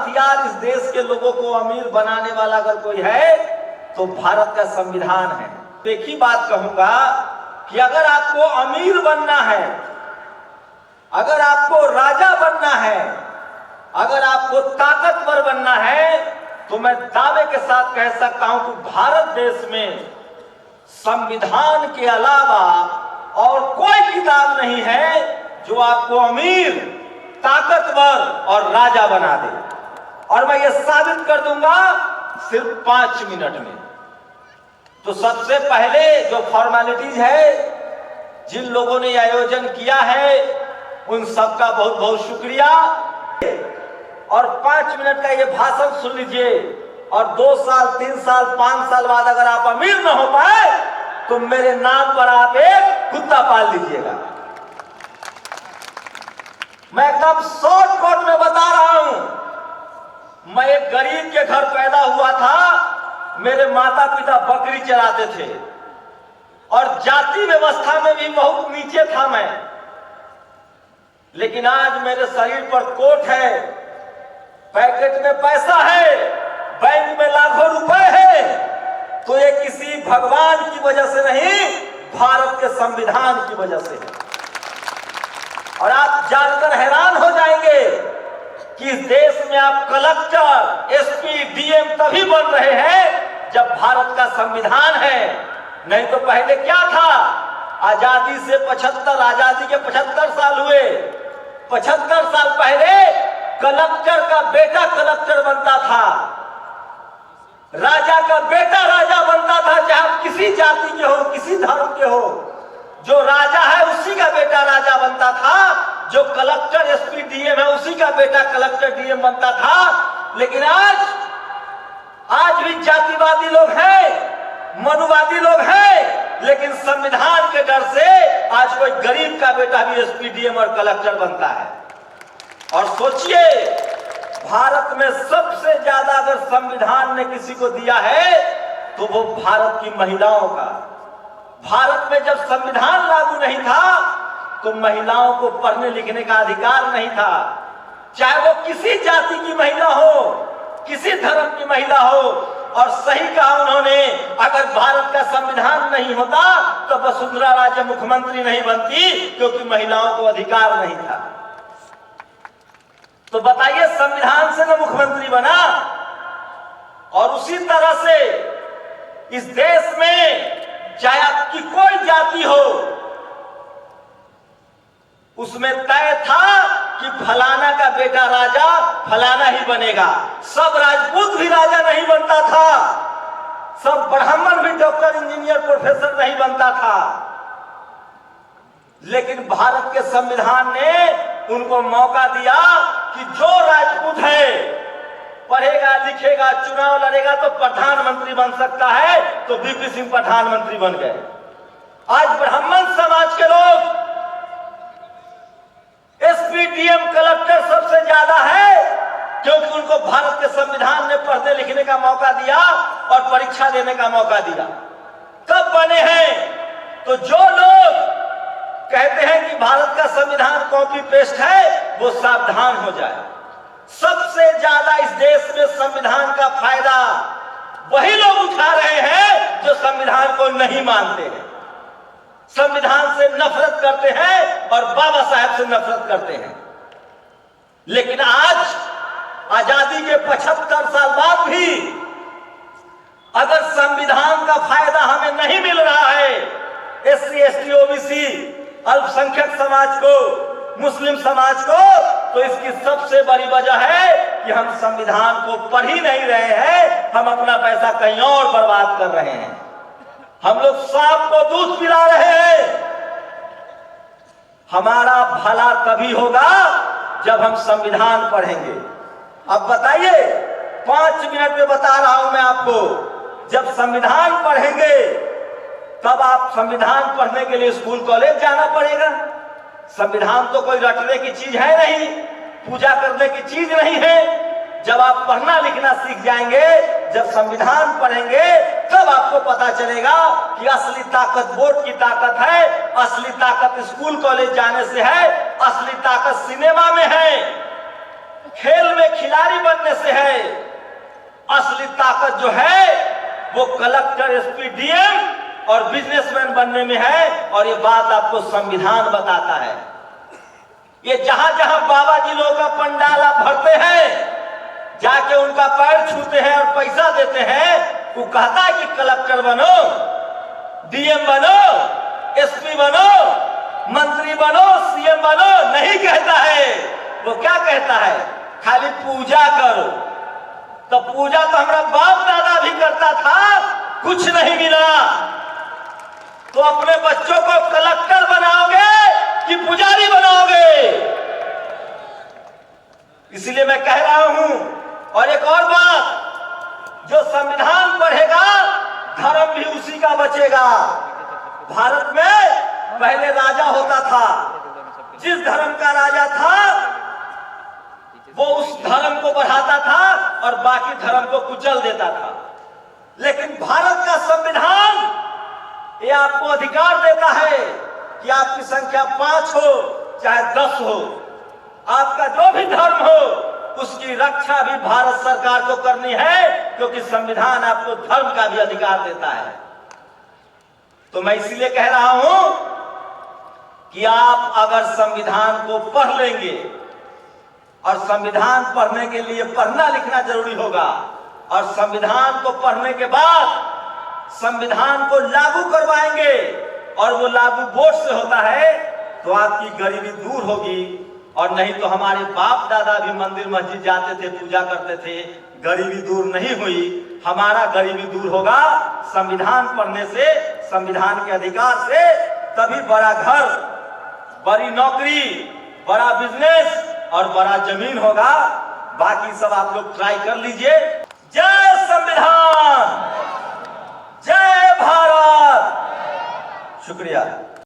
हथियार इस देश के लोगों को अमीर बनाने वाला अगर कोई है तो भारत का संविधान है। एक ही बात कहूंगा कि अगर आपको अमीर बनना है, अगर आपको राजा बनना है, अगर आपको ताकतवर बनना है, तो मैं दावे के साथ कह सकता हूं कि भारत देश में संविधान के अलावा और कोई किताब नहीं है जो आपको अमीर, ताकतवर और राजा बना दे। और मैं ये साबित कर दूंगा सिर्फ 5 मिनट में। तो सबसे पहले जो फॉर्मेलिटीज है, जिन लोगों ने आयोजन किया है उन सबका बहुत बहुत शुक्रिया। और 5 मिनट का ये भाषण सुन लीजिए और 2 साल, 3 साल, 5 साल बाद अगर आप अमीर न हो पाए तो मेरे नाम पर आप एक कुत्ता पाल लीजिएगा। मैं एकदम शॉर्ट कट में बता रहा हूं। मैं एक गरीब के घर पैदा हुआ था। मेरे माता पिता बकरी चराते थे और जाति व्यवस्था में भी बहुत नीचे था मैं। लेकिन आज मेरे शरीर पर कोट है, पैकेट में पैसा है, बैंक में लाखों रुपए है, तो ये किसी भगवान की वजह से नहीं, भारत के संविधान की वजह से है। और आप जानकर हैरान हो जाएंगे कि इस देश में आप कलेक्टर, एसपी, डीएम तभी बन रहे हैं जब भारत का संविधान है। नहीं तो पहले क्या था? आजादी से 75, आजादी के 75 साल हुए। 75 साल पहले कलेक्टर का बेटा कलेक्टर बनता था, राजा का बेटा राजा बनता था, चाहे आप किसी जाति के हो, किसी धर्म के हो। जो राजा है उसी का बेटा राजा बनता था, जो कलेक्टर, एसपी, डीएम है उसी का बेटा कलेक्टर, डीएम बनता था। लेकिन आज भी जातिवादी लोग हैं, मनुवादी लोग हैं, लेकिन संविधान के डर से आज कोई गरीब का बेटा भी एसपी, डीएम और कलेक्टर बनता है। और सोचिए, भारत में सबसे ज्यादा अगर संविधान ने किसी को दिया है तो वो भारत की महिलाओं का। भारत में जब संविधान लागू नहीं था तो महिलाओं को पढ़ने लिखने का अधिकार नहीं था, चाहे वो किसी जाति की महिला हो, किसी धर्म की महिला हो। और सही कहा उन्होंने, अगर भारत का संविधान नहीं होता तो वसुंधरा राजे मुख्यमंत्री नहीं बनती, क्योंकि महिलाओं को अधिकार नहीं था। तो बताइए, संविधान से ना मुख्यमंत्री बना। और उसी तरह से इस देश में चाहे आपकी कोई जाति हो, उसमें तय था कि फलाना का बेटा राजा फलाना ही बनेगा। सब राजपूत भी राजा नहीं बनता था, सब ब्राह्मण भी डॉक्टर, इंजीनियर, प्रोफेसर नहीं बनता था। लेकिन भारत के संविधान ने उनको मौका दिया कि जो राजपूत है, पढ़ेगा, लिखेगा, चुनाव लड़ेगा तो प्रधानमंत्री बन सकता है, तो वीपी सिंह प्रधानमंत्री बन गए। आज ब्राह्मण समाज के लोग एसपी, डीएम, कलेक्टर सबसे ज्यादा है, क्योंकि उनको भारत के संविधान ने पढ़ने लिखने का मौका दिया और परीक्षा देने का मौका दिया। कब बने हैं? तो जो लोग कहते हैं कि भारत का संविधान कॉपी पेस्ट है, वो सावधान हो जाए। सबसे ज्यादा इस देश में संविधान का फायदा वही लोग उठा रहे हैं जो संविधान को नहीं मानते हैं, संविधान से नफरत करते हैं और बाबा साहब से नफरत करते हैं। लेकिन आज आजादी के 75 साल बाद भी अगर संविधान का फायदा हमें नहीं मिल रहा है, एससी, एसटी, ओबीसी, अल्पसंख्यक समाज को, मुस्लिम समाज को, तो इसकी सबसे बड़ी वजह है कि हम संविधान को पढ़ ही नहीं रहे हैं, हम अपना पैसा कहीं और बर्बाद कर रहे हैं। हम लोग सांप को दूध पिला रहे हैं। हमारा भला तभी होगा जब हम संविधान पढ़ेंगे। अब बताइए, 5 मिनट में बता रहा हूं मैं आपको, जब संविधान पढ़ेंगे तब आप संविधान पढ़ने के लिए स्कूल कॉलेज जाना पड़ेगा। संविधान तो कोई रटने की चीज है नहीं, पूजा करने की चीज नहीं है। जब आप पढ़ना लिखना सीख जाएंगे, जब संविधान पढ़ेंगे, तब आपको पता चलेगा कि असली ताकत वोट की ताकत है, असली ताकत स्कूल कॉलेज जाने से है, असली ताकत सिनेमा में है, खेल में में खिलाड़ी बनने से है। असली ताकत जो है वो कलेक्टर, एसपी, डीएम और बिजनेसमैन बनने में है। और ये बात आपको संविधान बताता है। ये जहां जहां बाबा जी लोगों का पंडाल आप भरते हैं, जाके उनका पैर छूते हैं और पैसा देते हैं, वो कहता है कि कलेक्टर बनो, डीएम बनो, एसपी बनो, मंत्री बनो, सीएम बनो। नहीं कहता है। वो क्या कहता है? खाली पूजा करो। तो पूजा तो हमारा बाप दादा भी करता था, कुछ नहीं मिला। तो अपने बच्चों को कलेक्टर बनाओगे कि पुजारी बनाओगे? इसलिए मैं कह रहा हूं। और एक और बात, जो संविधान पढ़ेगा धर्म भी उसी का बचेगा। भारत में पहले राजा होता था, जिस धर्म का राजा था वो उस धर्म को बढ़ाता था और बाकी धर्म को कुचल देता था। लेकिन भारत का संविधान ये आपको अधिकार देता है कि आपकी संख्या 5 हो चाहे 10 हो, आपका जो भी धर्म हो उसकी रक्षा भी भारत सरकार को करनी है, क्योंकि संविधान आपको धर्म का भी अधिकार देता है। तो मैं इसलिए कह रहा हूं कि आप अगर संविधान को पढ़ लेंगे, और संविधान पढ़ने के लिए पढ़ना लिखना जरूरी होगा, और संविधान को पढ़ने के बाद संविधान को लागू करवाएंगे, और वो लागू वोट से होता है, तो आपकी गरीबी दूर होगी। और नहीं तो हमारे बाप दादा भी मंदिर मस्जिद जाते थे, पूजा करते थे, गरीबी दूर नहीं हुई। हमारा गरीबी दूर होगा संविधान पढ़ने से, संविधान के अधिकार से। तभी बड़ा घर, बड़ी नौकरी, बड़ा बिजनेस और बड़ा जमीन होगा। बाकी सब आप लोग ट्राई कर लीजिए। जय संविधान, जय भारत। शुक्रिया।